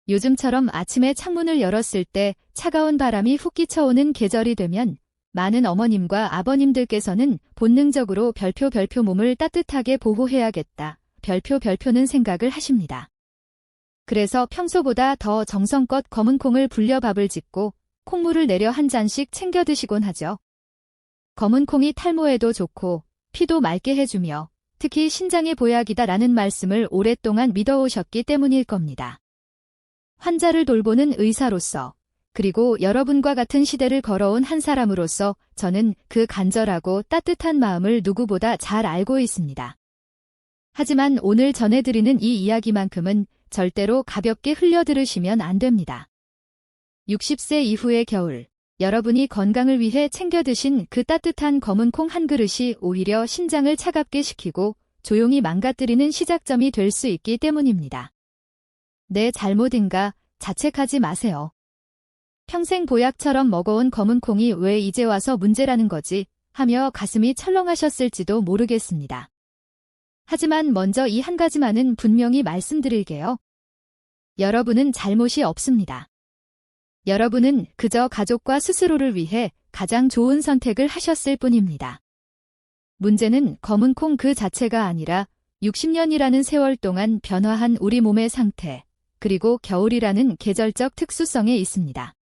요즘처럼 아침에 창문을 열었을 때 차가운 바람이 훅 끼쳐오는 계절이 되면 많은 어머님과 아버님들께서는 본능적으로 별표 몸을 따뜻하게 보호해야겠다. 별표는 생각을 하십니다. 그래서 평소보다 더 정성껏 검은 콩을 불려 밥을 짓고 콩물을 내려 한 잔씩 챙겨 드시곤 하죠. 검은 콩이 탈모에도 좋고 피도 맑게 해주며 특히 신장의 보약이다라는 말씀을 오랫동안 믿어오셨기 때문일 겁니다. 환자를 돌보는 의사로서 그리고 여러분과 같은 시대를 걸어온 한 사람으로서 저는 그 간절하고 따뜻한 마음을 누구보다 잘 알고 있습니다. 하지만 오늘 전해드리는 이 이야기만큼은 절대로 가볍게 흘려들으시면 안 됩니다. 60세 이후의 겨울, 여러분이 건강을 위해 챙겨 드신 그 따뜻한 검은 콩 한 그릇이 오히려 신장을 차갑게 식히고 조용히 망가뜨리는 시작점이 될 수 있기 때문입니다. 내 잘못인가 자책하지 마세요. 평생 보약처럼 먹어온 검은 콩이 왜 이제 와서 문제라는 거지 하며 가슴이 철렁하셨을지도 모르겠습니다. 하지만 먼저 이 한 가지만은 분명히 말씀드릴게요. 여러분은 잘못이 없습니다. 여러분은 그저 가족과 스스로를 위해 가장 좋은 선택을 하셨을 뿐입니다. 문제는 검은 콩 그 자체가 아니라 60년이라는 세월 동안 변화한 우리 몸의 상태, 그리고 겨울이라는 계절적 특수성에 있습니다.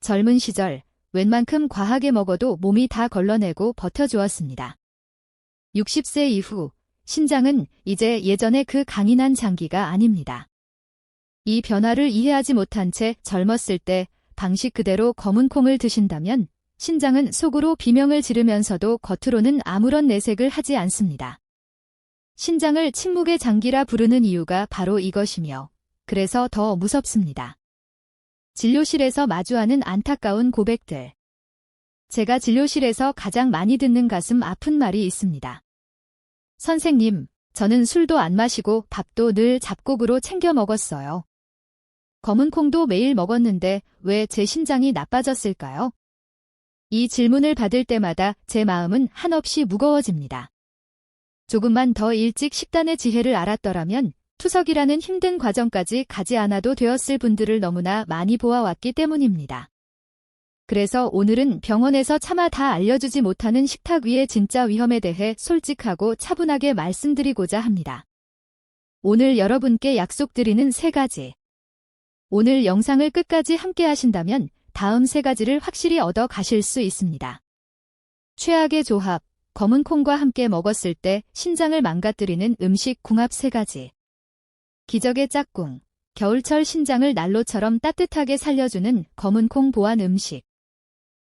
젊은 시절 웬만큼 과하게 먹어도 몸이 다 걸러내고 버텨주었습니다. 60세 이후 신장은 이제 예전의 그 강인한 장기가 아닙니다. 이 변화를 이해하지 못한 채 젊었을 때 방식 그대로 검은 콩을 드신다면 신장은 속으로 비명을 지르면서도 겉으로는 아무런 내색을 하지 않습니다. 신장을 침묵의 장기라 부르는 이유가 바로 이것이며 그래서 더 무섭습니다. 진료실에서 마주하는 안타까운 고백들. 제가 진료실에서 가장 많이 듣는 가슴 아픈 말이 있습니다. 선생님, 저는 술도 안 마시고 밥도 늘 잡곡으로 챙겨 먹었어요. 검은 콩도 매일 먹었는데 왜 제 신장이 나빠졌을까요? 이 질문을 받을 때마다 제 마음은 한없이 무거워집니다. 조금만 더 일찍 식단의 지혜를 알았더라면 투석이라는 힘든 과정까지 가지 않아도 되었을 분들을 너무나 많이 보아왔기 때문입니다. 그래서 오늘은 병원에서 차마 다 알려주지 못하는 식탁 위의 진짜 위험에 대해 솔직하고 차분하게 말씀드리고자 합니다. 오늘 여러분께 약속드리는 3가지. 오늘 영상을 끝까지 함께 하신다면 다음 3가지를 확실히 얻어 가실 수 있습니다. 최악의 조합, 검은 콩과 함께 먹었을 때 신장을 망가뜨리는 음식 궁합 3가지. 기적의 짝꿍, 겨울철 신장을 난로처럼 따뜻하게 살려주는 검은 콩 보완 음식.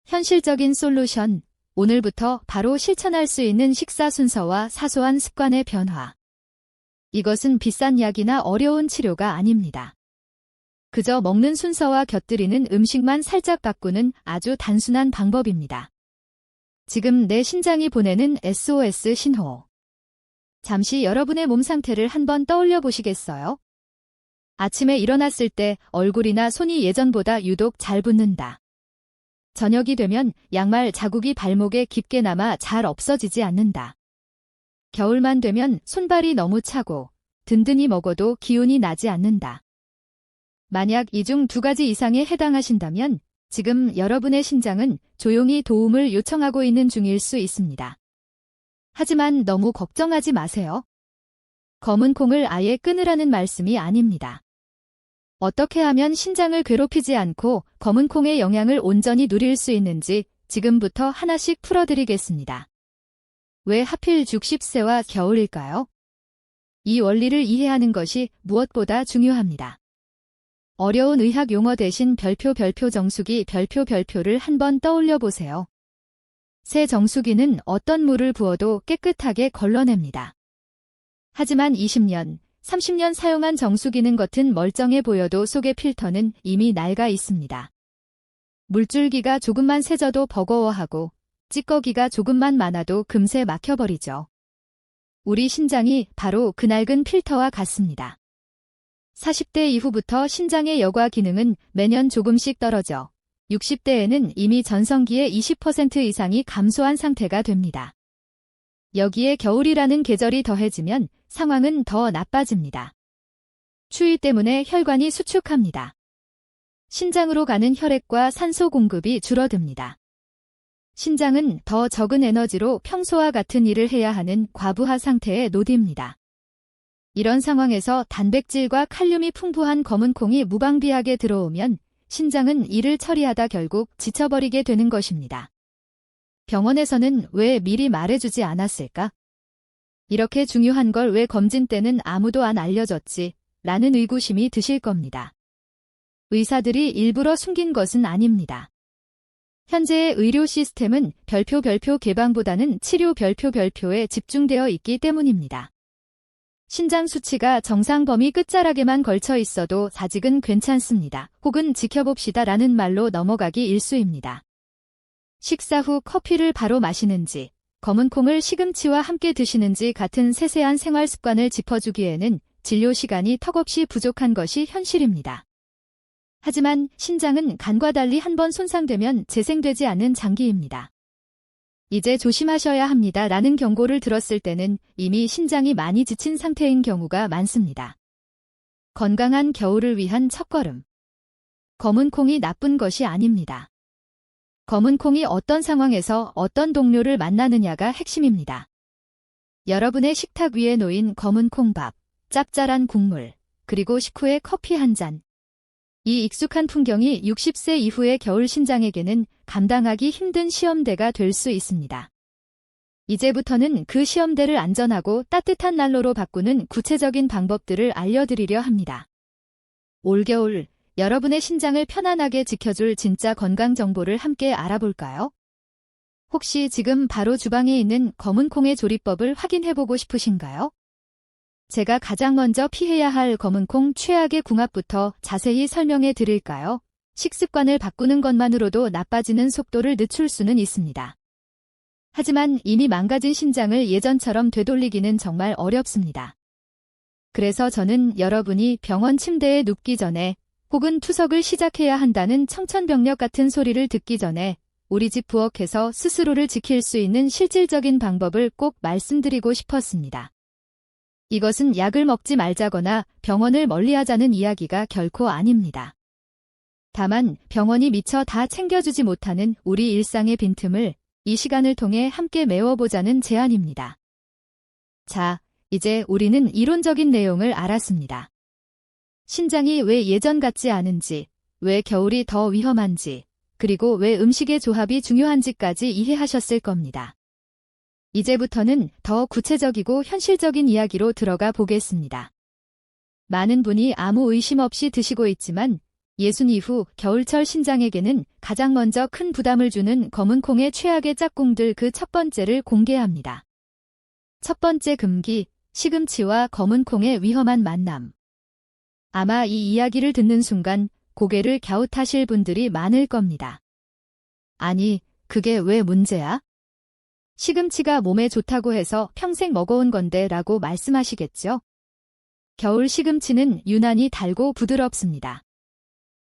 현실적인 솔루션, 오늘부터 바로 실천할 수 있는 식사 순서와 사소한 습관의 변화. 이것은 비싼 약이나 어려운 치료가 아닙니다. 그저 먹는 순서와 곁들이는 음식만 살짝 바꾸는 아주 단순한 방법입니다. 지금 내 신장이 보내는 SOS 신호. 잠시 여러분의 몸 상태를 한번 떠올려 보시겠어요? 아침에 일어났을 때 얼굴이나 손이 예전보다 유독 잘 붓는다. 저녁이 되면 양말 자국이 발목에 깊게 남아 잘 없어지지 않는다. 겨울만 되면 손발이 너무 차고 든든히 먹어도 기운이 나지 않는다. 만약 이 중 2가지 이상에 해당하신다면 지금 여러분의 신장은 조용히 도움을 요청하고 있는 중일 수 있습니다. 하지만 너무 걱정하지 마세요. 검은 콩을 아예 끊으라는 말씀이 아닙니다. 어떻게 하면 신장을 괴롭히지 않고 검은 콩의 영양을 온전히 누릴 수 있는지 지금부터 하나씩 풀어드리겠습니다. 왜 하필 60세와 겨울일까요? 이 원리를 이해하는 것이 무엇보다 중요합니다. 어려운 의학 용어 대신 별표 정수기 별표를 한번 떠올려 보세요. 새 정수기는 어떤 물을 부어도 깨끗하게 걸러냅니다. 하지만 20년, 30년 사용한 정수기는 겉은 멀쩡해 보여도 속의 필터는 이미 낡아 있습니다. 물줄기가 조금만 새져도 버거워하고 찌꺼기가 조금만 많아도 금세 막혀버리죠. 우리 신장이 바로 그 낡은 필터와 같습니다. 40대 이후부터 신장의 여과 기능은 매년 조금씩 떨어져 60대에는 이미 전성기의 20% 이상이 감소한 상태가 됩니다. 여기에 겨울이라는 계절이 더해지면 상황은 더 나빠집니다. 추위 때문에 혈관이 수축합니다. 신장으로 가는 혈액과 산소 공급이 줄어듭니다. 신장은 더 적은 에너지로 평소와 같은 일을 해야 하는 과부하 상태에 놓입니다. 이런 상황에서 단백질과 칼륨이 풍부한 검은 콩이 무방비하게 들어오면 신장은 이를 처리하다 결국 지쳐버리게 되는 것입니다. 병원에서는 왜 미리 말해주지 않았을까? 이렇게 중요한 걸 왜 검진 때는 아무도 안 알려줬지? 라는 의구심이 드실 겁니다. 의사들이 일부러 숨긴 것은 아닙니다. 현재의 의료 시스템은 별표 개방보다는 치료 별표에 집중되어 있기 때문입니다. 신장 수치가 정상 범위 끝자락에만 걸쳐 있어도 아직은 괜찮습니다. 혹은 지켜봅시다 라는 말로 넘어가기 일쑤입니다. 식사 후 커피를 바로 마시는지, 검은 콩을 시금치와 함께 드시는지 같은 세세한 생활 습관을 짚어주기에는 진료 시간이 턱없이 부족한 것이 현실입니다. 하지만 신장은 간과 달리 한번 손상되면 재생되지 않는 장기입니다. 이제 조심하셔야 합니다 라는 경고를 들었을 때는 이미 신장이 많이 지친 상태인 경우가 많습니다. 건강한 겨울을 위한 첫걸음. 검은 콩이 나쁜 것이 아닙니다. 검은 콩이 어떤 상황에서 어떤 동료를 만나느냐가 핵심입니다. 여러분의 식탁 위에 놓인 검은 콩밥, 짭짤한 국물, 그리고 식후에 커피 한 잔. 이 익숙한 풍경이 60세 이후의 겨울 신장에게는 감당하기 힘든 시험대가 될 수 있습니다. 이제부터는 그 시험대를 안전하고 따뜻한 난로로 바꾸는 구체적인 방법들을 알려드리려 합니다. 올겨울 여러분의 신장을 편안하게 지켜줄 진짜 건강 정보를 함께 알아볼까요? 혹시 지금 바로 주방에 있는 검은 콩의 조리법을 확인해보고 싶으신가요? 제가 가장 먼저 피해야 할 검은 콩 최악의 궁합부터 자세히 설명해 드릴까요? 식습관을 바꾸는 것만으로도 나빠지는 속도를 늦출 수는 있습니다. 하지만 이미 망가진 신장을 예전처럼 되돌리기는 정말 어렵습니다. 그래서 저는 여러분이 병원 침대에 눕기 전에 혹은 투석을 시작해야 한다는 청천벽력 같은 소리를 듣기 전에 우리 집 부엌에서 스스로를 지킬 수 있는 실질적인 방법을 꼭 말씀드리고 싶었습니다. 이것은 약을 먹지 말자거나 병원을 멀리하자는 이야기가 결코 아닙니다. 다만 병원이 미처 다 챙겨주지 못하는 우리 일상의 빈틈을 이 시간을 통해 함께 메워보자는 제안입니다. 자, 이제 우리는 이론적인 내용을 알았습니다. 신장이 왜 예전 같지 않은지, 왜 겨울이 더 위험한지, 그리고 왜 음식의 조합이 중요한지까지 이해하셨을 겁니다. 이제부터는 더 구체적이고 현실적인 이야기로 들어가 보겠습니다. 많은 분이 아무 의심 없이 드시고 있지만 예순 이후 겨울철 신장에게는 가장 먼저 큰 부담을 주는 검은 콩의 최악의 짝꿍들 그 첫 번째를 공개합니다. 첫 번째 금기, 시금치와 검은 콩의 위험한 만남. 아마 이 이야기를 듣는 순간 고개를 갸웃하실 분들이 많을 겁니다. 아니, 그게 왜 문제야? 시금치가 몸에 좋다고 해서 평생 먹어온 건데 라고 말씀하시겠죠? 겨울 시금치는 유난히 달고 부드럽습니다.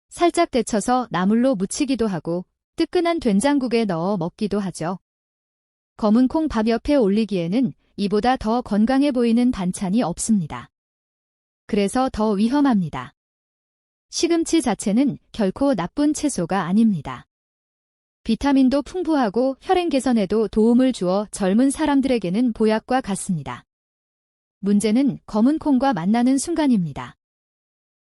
살짝 데쳐서 나물로 무치기도 하고 뜨끈한 된장국에 넣어 먹기도 하죠. 검은 콩 밥 옆에 올리기에는 이보다 더 건강해 보이는 반찬이 없습니다. 그래서 더 위험합니다. 시금치 자체는 결코 나쁜 채소가 아닙니다. 비타민도 풍부하고 혈행 개선에도 도움을 주어 젊은 사람들에게는 보약과 같습니다. 문제는 검은 콩과 만나는 순간입니다.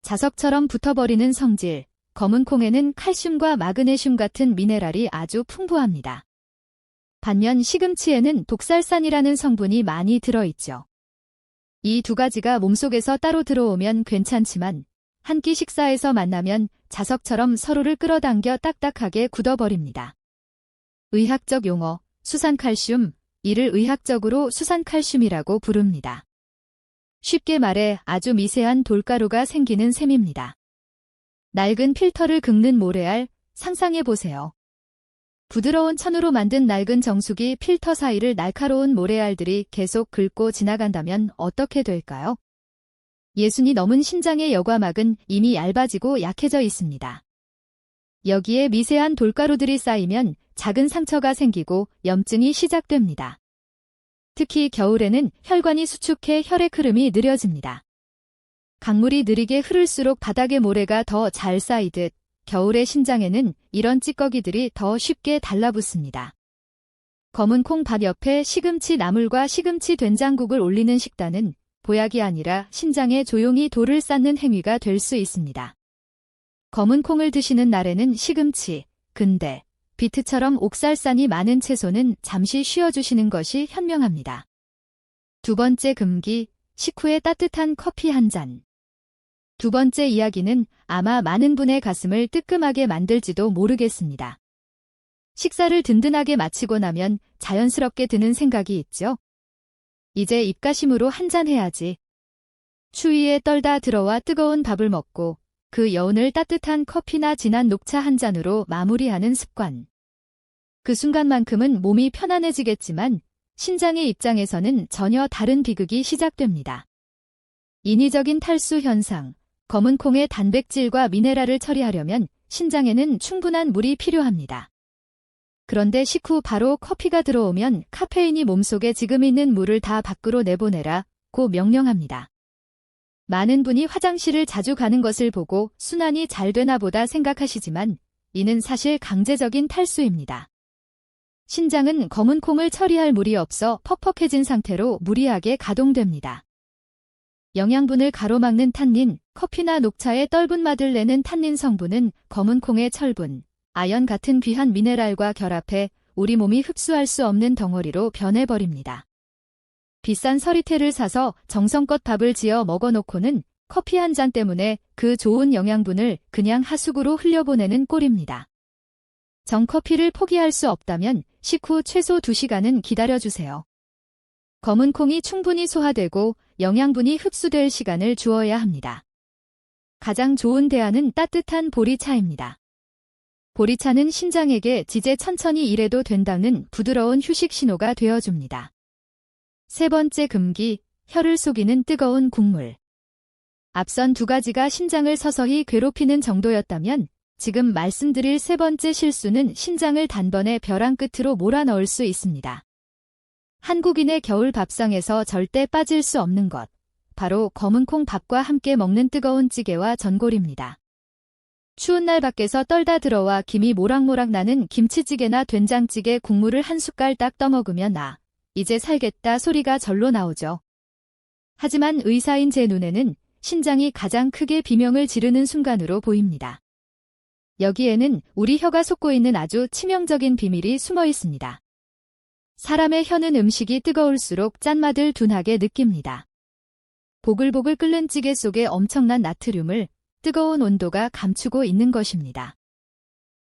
자석처럼 붙어버리는 성질, 검은 콩에는 칼슘과 마그네슘 같은 미네랄이 아주 풍부합니다. 반면 시금치에는 독살산이라는 성분이 많이 들어있죠. 이 두 가지가 몸속에서 따로 들어오면 괜찮지만 한 끼 식사에서 만나면 자석처럼 서로를 끌어당겨 딱딱하게 굳어버립니다. 의학적 용어, 수산칼슘, 이를 의학적으로 수산칼슘이라고 부릅니다. 쉽게 말해 아주 미세한 돌가루가 생기는 셈입니다. 낡은 필터를 긁는 모래알, 상상해보세요. 부드러운 천으로 만든 낡은 정수기 필터 사이를 날카로운 모래알들이 계속 긁고 지나간다면 어떻게 될까요? 예순이 넘은 신장의 여과막은 이미 얇아지고 약해져 있습니다. 여기에 미세한 돌가루들이 쌓이면 작은 상처가 생기고 염증이 시작됩니다. 특히 겨울에는 혈관이 수축해 혈액 흐름이 느려집니다. 강물이 느리게 흐를수록 바닥에 모래가 더 잘 쌓이듯 겨울의 신장에는 이런 찌꺼기들이 더 쉽게 달라붙습니다. 검은 콩밥 옆에 시금치 나물과 시금치 된장국을 올리는 식단은 보약이 아니라 신장에 조용히 돌을 쌓는 행위가 될 수 있습니다. 검은 콩을 드시는 날에는 시금치, 근대, 비트처럼 옥살산이 많은 채소는 잠시 쉬어주시는 것이 현명합니다. 두 번째 금기, 식후에 따뜻한 커피 한 잔. 두 번째 이야기는 아마 많은 분의 가슴을 뜨끔하게 만들지도 모르겠습니다. 식사를 든든하게 마치고 나면 자연스럽게 드는 생각이 있죠. 이제 입가심으로 한 잔 해야지. 추위에 떨다 들어와 뜨거운 밥을 먹고 그 여운을 따뜻한 커피나 진한 녹차 한 잔으로 마무리하는 습관. 그 순간만큼은 몸이 편안해지겠지만 신장의 입장에서는 전혀 다른 비극이 시작됩니다. 인위적인 탈수 현상, 검은 콩의 단백질과 미네랄을 처리하려면 신장에는 충분한 물이 필요합니다. 그런데 식후 바로 커피가 들어오면 카페인이 몸속에 지금 있는 물을 다 밖으로 내보내라 고 명령합니다. 많은 분이 화장실을 자주 가는 것을 보고 순환이 잘 되나 보다 생각하시지만 이는 사실 강제적인 탈수입니다. 신장은 검은 콩을 처리할 물이 없어 퍽퍽해진 상태로 무리하게 가동됩니다. 영양분을 가로막는 탄닌, 커피나 녹차의 떫은 맛을 내는 탄닌 성분은 검은 콩의 철분, 아연 같은 귀한 미네랄과 결합해 우리 몸이 흡수할 수 없는 덩어리로 변해버립니다. 비싼 서리태를 사서 정성껏 밥을 지어 먹어놓고는 커피 한 잔 때문에 그 좋은 영양분을 그냥 하수구로 흘려보내는 꼴입니다. 정커피를 포기할 수 없다면 식후 최소 2시간은 기다려주세요. 검은 콩이 충분히 소화되고 영양분이 흡수될 시간을 주어야 합니다. 가장 좋은 대안은 따뜻한 보리차입니다. 보리차는 신장에게 지제 천천히 일해도 된다는 부드러운 휴식 신호가 되어줍니다. 세 번째 금기, 혀를 속이는 뜨거운 국물. 앞선 두 가지가 신장을 서서히 괴롭히는 정도였다면 지금 말씀드릴 세 번째 실수는 신장을 단번에 벼랑 끝으로 몰아넣을 수 있습니다. 한국인의 겨울 밥상에서 절대 빠질 수 없는 것, 바로 검은 콩 밥과 함께 먹는 뜨거운 찌개와 전골입니다. 추운 날 밖에서 떨다 들어와 김이 모락모락 나는 김치찌개나 된장찌개 국물을 한 숟갈 딱 떠먹으면 이제 살겠다 소리가 절로 나오죠. 하지만 의사인 제 눈에는 신장이 가장 크게 비명을 지르는 순간으로 보입니다. 여기에는 우리 혀가 솟고 있는 아주 치명적인 비밀이 숨어 있습니다. 사람의 혀는 음식이 뜨거울수록 짠맛을 둔하게 느낍니다. 보글보글 끓는 찌개 속에 엄청난 나트륨을 뜨거운 온도가 감추고 있는 것입니다.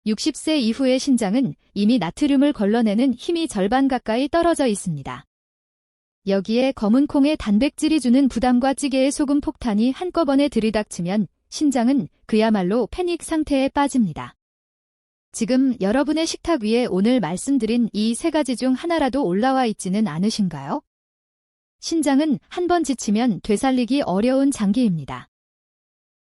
60세 이후의 신장은 이미 나트륨을 걸러내는 힘이 절반 가까이 떨어져 있습니다. 여기에 검은 콩의 단백질이 주는 부담과 찌개의 소금 폭탄이 한꺼번에 들이닥치면 신장은 그야말로 패닉 상태에 빠집니다. 지금 여러분의 식탁 위에 오늘 말씀드린 이 세 가지 중 하나라도 올라와 있지는 않으신가요? 신장은 한번 지치면 되살리기 어려운 장기입니다.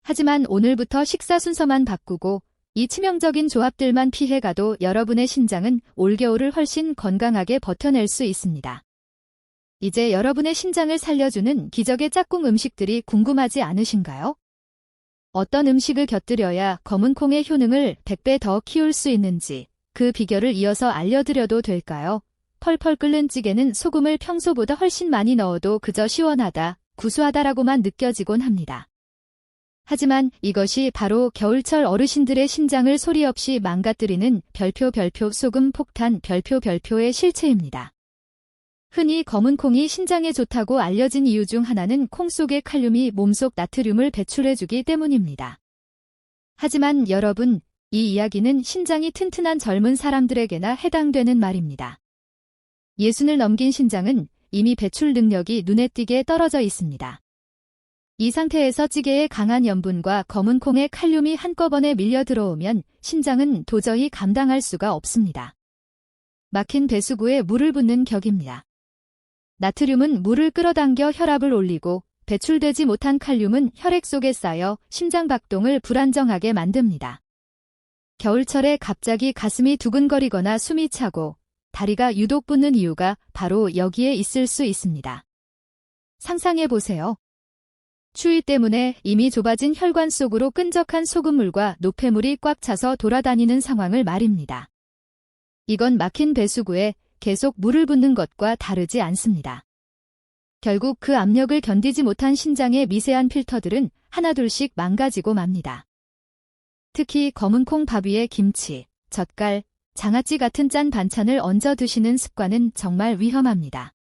하지만 오늘부터 식사 순서만 바꾸고 이 치명적인 조합들만 피해가도 여러분의 신장은 올겨울을 훨씬 건강하게 버텨낼 수 있습니다. 이제 여러분의 신장을 살려주는 기적의 짝꿍 음식들이 궁금하지 않으신가요? 어떤 음식을 곁들여야 검은 콩의 효능을 100배 더 키울 수 있는지 그 비결을 이어서 알려드려도 될까요? 펄펄 끓는 찌개는 소금을 평소보다 훨씬 많이 넣어도 그저 시원하다, 구수하다라고만 느껴지곤 합니다. 하지만 이것이 바로 겨울철 어르신들의 신장을 소리 없이 망가뜨리는 별표 소금 폭탄 별표의 실체입니다. 흔히 검은 콩이 신장에 좋다고 알려진 이유 중 하나는 콩 속의 칼륨이 몸속 나트륨을 배출해주기 때문입니다. 하지만 여러분, 이 이야기는 신장이 튼튼한 젊은 사람들에게나 해당되는 말입니다. 60을 넘긴 신장은 이미 배출 능력이 눈에 띄게 떨어져 있습니다. 이 상태에서 찌개의 강한 염분과 검은 콩의 칼륨이 한꺼번에 밀려 들어오면 신장은 도저히 감당할 수가 없습니다. 막힌 배수구에 물을 붓는 격입니다. 나트륨은 물을 끌어당겨 혈압을 올리고 배출되지 못한 칼륨은 혈액 속에 쌓여 심장 박동을 불안정하게 만듭니다. 겨울철에 갑자기 가슴이 두근거리거나 숨이 차고 다리가 유독 붓는 이유가 바로 여기에 있을 수 있습니다. 상상해 보세요. 추위 때문에 이미 좁아진 혈관 속으로 끈적한 소금물과 노폐물이 꽉 차서 돌아다니는 상황을 말입니다. 이건 막힌 배수구에 계속 물을 붓는 것과 다르지 않습니다. 결국 그 압력을 견디지 못한 신장의 미세한 필터들은 하나둘씩 망가지고 맙니다. 특히 검은 콩 밥 위에 김치, 젓갈, 장아찌 같은 짠 반찬을 얹어 드시는 습관은 정말 위험합니다.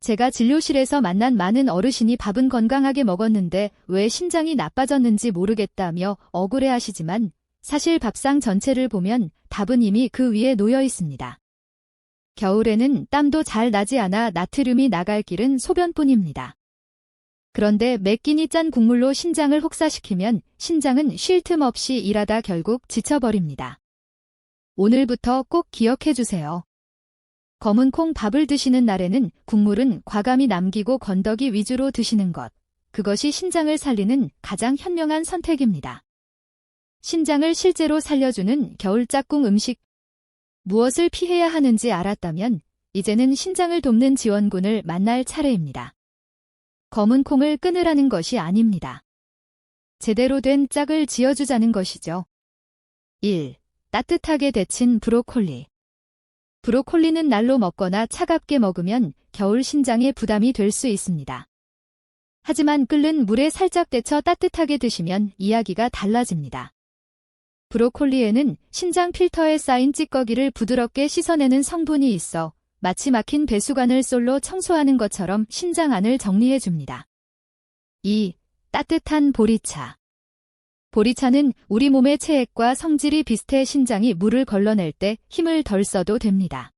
제가 진료실에서 만난 많은 어르신이 밥은 건강하게 먹었는데 왜 신장이 나빠졌는지 모르겠다며 억울해하시지만 사실 밥상 전체를 보면 답은 이미 그 위에 놓여 있습니다. 겨울에는 땀도 잘 나지 않아 나트륨이 나갈 길은 소변뿐입니다. 그런데 매 끼니 짠 국물로 신장을 혹사시키면 신장은 쉴 틈 없이 일하다 결국 지쳐버립니다. 오늘부터 꼭 기억해 주세요. 검은 콩 밥을 드시는 날에는 국물은 과감히 남기고 건더기 위주로 드시는 것. 그것이 신장을 살리는 가장 현명한 선택입니다. 신장을 실제로 살려주는 겨울 짝꿍 음식. 무엇을 피해야 하는지 알았다면 이제는 신장을 돕는 지원군을 만날 차례입니다. 검은 콩을 끊으라는 것이 아닙니다. 제대로 된 짝을 지어주자는 것이죠. 1. 따뜻하게 데친 브로콜리. 브로콜리는 날로 먹거나 차갑게 먹으면 겨울 신장에 부담이 될 수 있습니다. 하지만 끓는 물에 살짝 데쳐 따뜻하게 드시면 이야기가 달라집니다. 브로콜리에는 신장 필터에 쌓인 찌꺼기를 부드럽게 씻어내는 성분이 있어 마치 막힌 배수관을 솔로 청소하는 것처럼 신장 안을 정리해줍니다. 2. 따뜻한 보리차. 보리차는 우리 몸의 체액과 성질이 비슷해 신장이 물을 걸러낼 때 힘을 덜 써도 됩니다.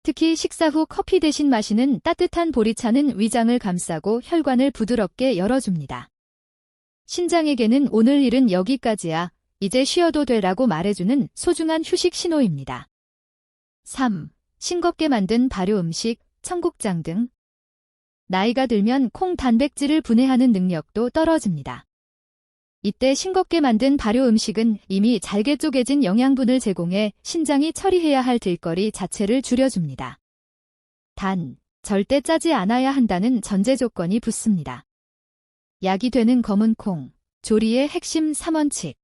특히 식사 후 커피 대신 마시는 따뜻한 보리차는 위장을 감싸고 혈관을 부드럽게 열어줍니다. 신장에게는 오늘 일은 여기까지야. 이제 쉬어도 돼라고 말해주는 소중한 휴식 신호입니다. 3. 싱겁게 만든 발효 음식, 청국장 등. 나이가 들면 콩 단백질을 분해하는 능력도 떨어집니다. 이때 싱겁게 만든 발효 음식은 이미 잘게 쪼개진 영양분을 제공해 신장이 처리해야 할 들거리 자체를 줄여줍니다. 단, 절대 짜지 않아야 한다는 전제 조건이 붙습니다. 약이 되는 검은 콩, 조리의 핵심 3원칙.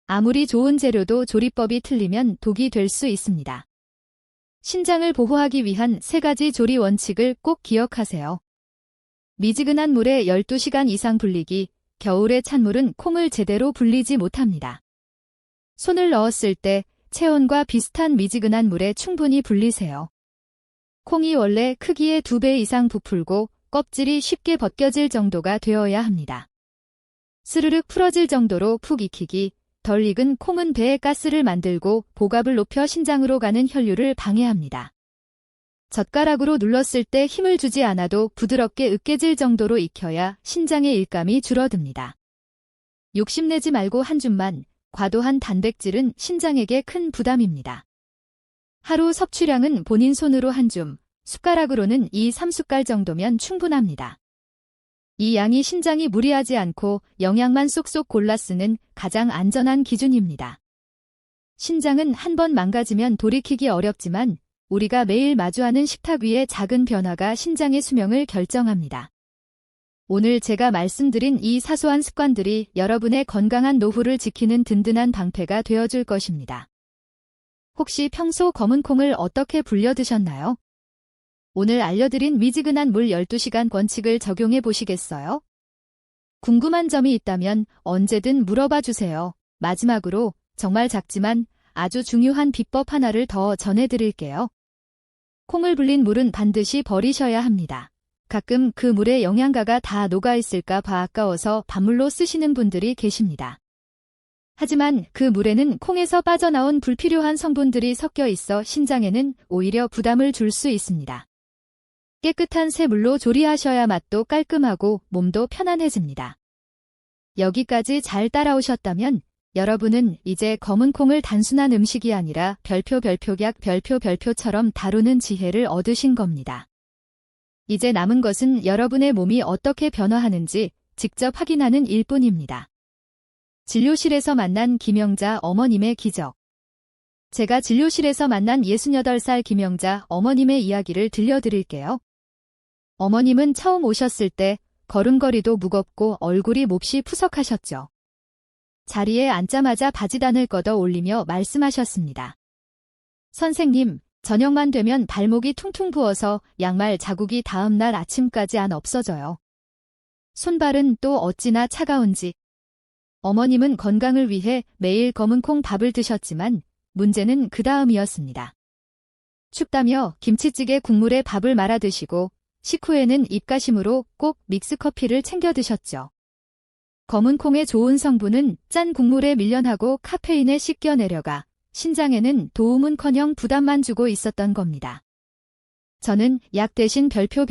아무리 좋은 재료도 조리법이 틀리면 독이 될 수 있습니다. 신장을 보호하기 위한 3가지 조리 원칙을 꼭 기억하세요. 미지근한 물에 12시간 이상 불리기. 겨울에 찬물은 콩을 제대로 불리지 못합니다. 손을 넣었을 때 체온과 비슷한 미지근한 물에 충분히 불리세요. 콩이 원래 크기의 2배 이상 부풀고 껍질이 쉽게 벗겨질 정도가 되어야 합니다. 스르륵 풀어질 정도로 푹 익히기. 덜 익은 콩은 배에 가스를 만들고 복압을 높여 신장으로 가는 혈류를 방해합니다. 젓가락으로 눌렀을 때 힘을 주지 않아도 부드럽게 으깨질 정도로 익혀야 신장의 일감이 줄어듭니다. 욕심내지 말고 한 줌만. 과도한 단백질은 신장에게 큰 부담입니다. 하루 섭취량은 본인 손으로 한 줌, 숟가락으로는 2-3숟갈 정도면 충분합니다. 이 양이 신장이 무리하지 않고 영양만 쏙쏙 골라 쓰는 가장 안전한 기준입니다. 신장은 한 번 망가지면 돌이키기 어렵지만 우리가 매일 마주하는 식탁 위의 작은 변화가 신장의 수명을 결정합니다. 오늘 제가 말씀드린 이 사소한 습관들이 여러분의 건강한 노후를 지키는 든든한 방패가 되어줄 것입니다. 혹시 평소 검은 콩을 어떻게 불려 드셨나요? 오늘 알려드린 미지근한 물 12시간 원칙을 적용해 보시겠어요? 궁금한 점이 있다면 언제든 물어봐 주세요. 마지막으로 정말 작지만 아주 중요한 비법 하나를 더 전해드릴게요. 콩을 불린 물은 반드시 버리셔야 합니다. 가끔 그 물에 영양가가 다 녹아있을까 봐 아까워서 밥물로 쓰시는 분들이 계십니다. 하지만 그 물에는 콩에서 빠져나온 불필요한 성분들이 섞여 있어 신장에는 오히려 부담을 줄 수 있습니다. 깨끗한 새 물로 조리하셔야 맛도 깔끔하고 몸도 편안해집니다. 여기까지 잘 따라오셨다면 여러분은 이제 검은 콩을 단순한 음식이 아니라 별표약 별표처럼 다루는 지혜를 얻으신 겁니다. 이제 남은 것은 여러분의 몸이 어떻게 변화하는지 직접 확인하는 일뿐입니다. 진료실에서 만난 김영자 어머님의 기적. 제가 진료실에서 만난 68살 김영자 어머님의 이야기를 들려드릴게요. 어머님은 처음 오셨을 때 걸음걸이도 무겁고 얼굴이 몹시 푸석하셨죠. 자리에 앉자마자 바지단을 걷어 올리며 말씀하셨습니다. 선생님, 저녁만 되면 발목이 퉁퉁 부어서 양말 자국이 다음날 아침까지 안 없어져요. 손발은 또 어찌나 차가운지. 어머님은 건강을 위해 매일 검은 콩 밥을 드셨지만 문제는 그 다음이었습니다. 춥다며 김치찌개 국물에 밥을 말아 드시고 식후에는 입가심으로 꼭 믹스커피를 챙겨 드셨죠. 검은 콩의 좋은 성분은 짠 국물에 밀려나고 카페인에 씻겨 내려가 신장에는 도움은커녕 부담만 주고 있었던 겁니다. 저는 약 대신 별표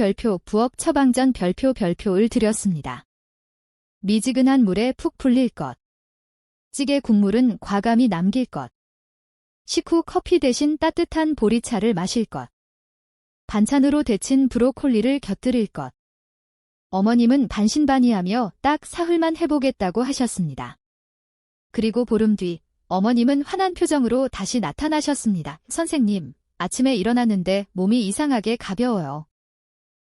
부업 처방전 별표를 드렸습니다. 미지근한 물에 푹 불릴 것. 찌개 국물은 과감히 남길 것. 식후 커피 대신 따뜻한 보리차를 마실 것. 반찬으로 데친 브로콜리를 곁들일 것. 어머님은 반신반의하며 딱 사흘만 해보겠다고 하셨습니다. 그리고 보름 뒤 어머님은 환한 표정으로 다시 나타나셨습니다. 선생님, 아침에 일어났는데 몸이 이상하게 가벼워요.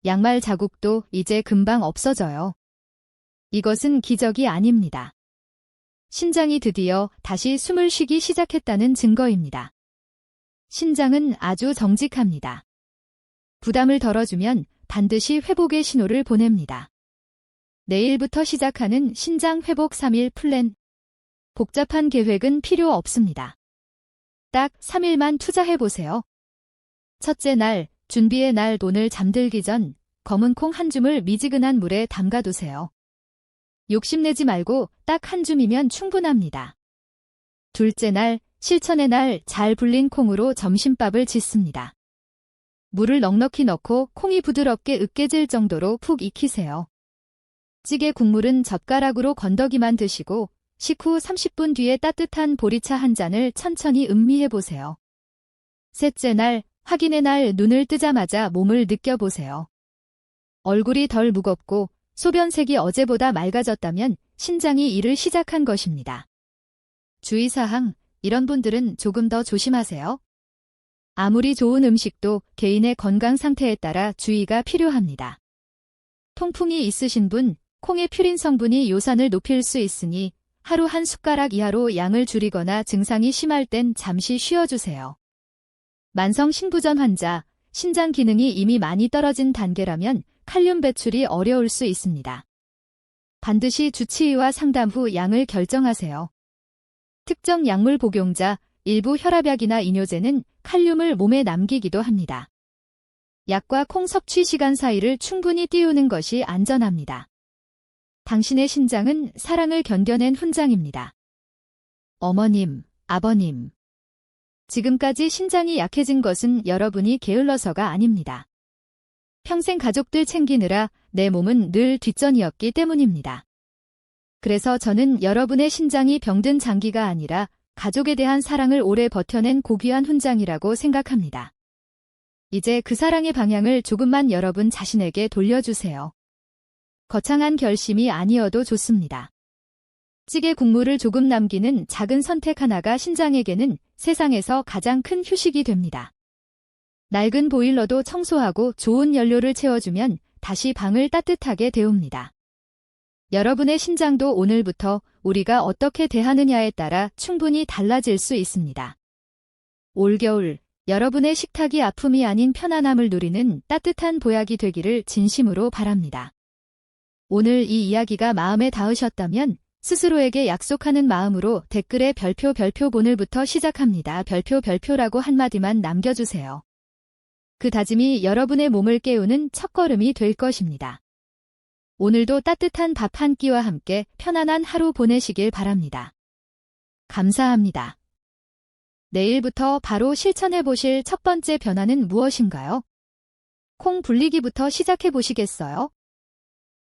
양말 자국도 이제 금방 없어져요. 이것은 기적이 아닙니다. 신장이 드디어 다시 숨을 쉬기 시작했다는 증거입니다. 신장은 아주 정직합니다. 부담을 덜어주면 반드시 회복의 신호를 보냅니다. 내일부터 시작하는 신장 회복 3일 플랜. 복잡한 계획은 필요 없습니다. 딱 3일만 투자해보세요. 첫째 날, 준비의 날 오늘 잠들기 전 검은 콩 한 줌을 미지근한 물에 담가두세요. 욕심내지 말고 딱 한 줌이면 충분합니다. 둘째 날, 실천의 날 잘 불린 콩으로 점심밥을 짓습니다. 물을 넉넉히 넣고 콩이 부드럽게 으깨질 정도로 푹 익히세요. 찌개 국물은 젓가락으로 건더기만 드시고 식후 30분 뒤에 따뜻한 보리차 한 잔을 천천히 음미해보세요. 셋째 날, 확인의 날 눈을 뜨자마자 몸을 느껴보세요. 얼굴이 덜 무겁고 소변색이 어제보다 맑아졌다면 신장이 일을 시작한 것입니다. 주의사항, 이런 분들은 조금 더 조심하세요. 아무리 좋은 음식도 개인의 건강 상태에 따라 주의가 필요합니다. 통풍이 있으신 분, 콩의 퓨린 성분이 요산을 높일 수 있으니 하루 한 숟가락 이하로 양을 줄이거나 증상이 심할 땐 잠시 쉬어주세요. 만성 신부전 환자, 신장 기능이 이미 많이 떨어진 단계라면 칼륨 배출이 어려울 수 있습니다. 반드시 주치의와 상담 후 양을 결정하세요. 특정 약물 복용자, 일부 혈압약이나 이뇨제는 칼륨을 몸에 남기기도 합니다. 약과 콩 섭취 시간 사이를 충분히 띄우는 것이 안전합니다. 당신의 신장은 사랑을 견뎌낸 훈장입니다. 어머님, 아버님. 지금까지 신장이 약해진 것은 여러분이 게을러서가 아닙니다. 평생 가족들 챙기느라 내 몸은 늘 뒷전이었기 때문입니다. 그래서 저는 여러분의 신장이 병든 장기가 아니라 가족에 대한 사랑을 오래 버텨낸 고귀한 훈장이라고 생각합니다. 이제 그 사랑의 방향을 조금만 여러분 자신에게 돌려주세요. 거창한 결심이 아니어도 좋습니다. 찌개 국물을 조금 남기는 작은 선택 하나가 신장에게는 세상에서 가장 큰 휴식이 됩니다. 낡은 보일러도 청소하고 좋은 연료를 채워주면 다시 방을 따뜻하게 데웁니다. 여러분의 신장도 오늘부터 우리가 어떻게 대하느냐에 따라 충분히 달라질 수 있습니다. 올겨울, 여러분의 식탁이 아픔이 아닌 편안함을 누리는 따뜻한 보약이 되기를 진심으로 바랍니다. 오늘 이 이야기가 마음에 닿으셨다면 스스로에게 약속하는 마음으로 댓글에 별표 오늘부터 시작합니다. 별표라고 한마디만 남겨주세요. 그 다짐이 여러분의 몸을 깨우는 첫걸음이 될 것입니다. 오늘도 따뜻한 밥 한 끼와 함께 편안한 하루 보내시길 바랍니다. 감사합니다. 내일부터 바로 실천해보실 첫 번째 변화는 무엇인가요? 콩 불리기부터 시작해보시겠어요?